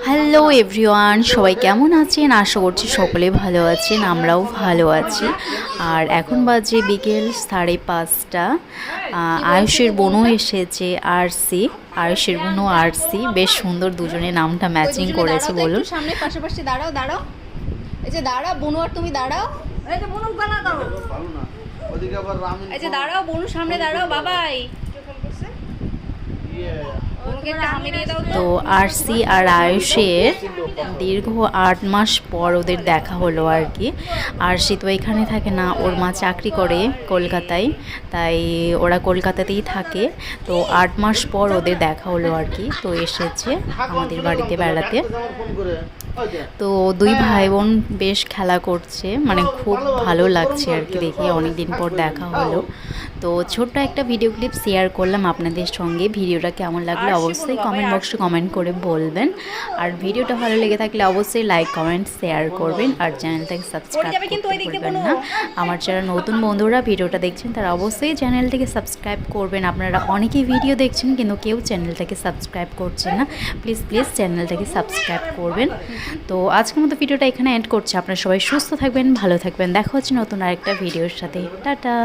Hello everyone, সবাই কেমন আছেন? আশা করছি সকলে ভালো আছেন, আমরাও ভালো আছি। আর এখন বাজে বিকেল 5:30। আয়ুষের বোনও এসেছে, আরসি। আয়ুষের বোনও আরসি, বেশ সুন্দর, দুজনে নামটা ম্যাচিং করেছে। বলুন সামনে পাশাপাশি দাঁড়াও দাঁড়াও, এই যে দাঁড়াও বনু, আর তুমি দাঁড়াও, এই যে বনু গানা দাও, ভালো না ওদিকে আবার রামিন, এই যে দাঁড়াও বনু, সামনে দাঁড়াও বাবাই। তো আরসি আর আয়ুষের দীর্ঘ 8 মাস পর ওদের দেখা হলো আর কি। আরসি তো এখানে থাকে না, ওর মা চাকরি করে কলকাতায়, তাই ওরা কলকাতাতেই থাকে। তো 8 মাস পর ওদের দেখা হলো আর কি। তো এসেছে আমাদের বাড়িতে বেড়াতে। তো দুই ভাই বোন বেশ খেলা করছে, মানে খুব ভালো লাগছে আর কি দেখে, অনেকদিন পর দেখা হলো। তো ছোট্ট একটা ভিডিও ক্লিপ শেয়ার করলাম আপনাদের সঙ্গে। ভিডিওটা কেমন লাগলো অবশ্যই কমেন্ট বক্সে কমেন্ট করে বলবেন। আর ভিডিওটা ভালো লেগে থাকলে অবশ্যই লাইক কমেন্ট শেয়ার করবেন। আর চ্যানেলটাকে সাবস্ক্রাইব করতে ভুলবেন না। আমার যারা নতুন বন্ধুরা ভিডিওটা দেখছেন তারা অবশ্যই চ্যানেলটাকে সাবস্ক্রাইব করবেন। আপনারা অনেকেই ভিডিও দেখছেন কিন্তু কেউ চ্যানেলটাকে সাবস্ক্রাইব করছেন না। প্লিজ প্লিজ চ্যানেলটাকে সাবস্ক্রাইব করবেন। তো আজকের মতো ভিডিওটা এখানে এন্ড করছি। আপনারা সবাই সুস্থ থাকবেন, ভালো থাকবেন। দেখা হচ্ছে নতুন আরেকটা ভিডিওর সাথে। টাটা।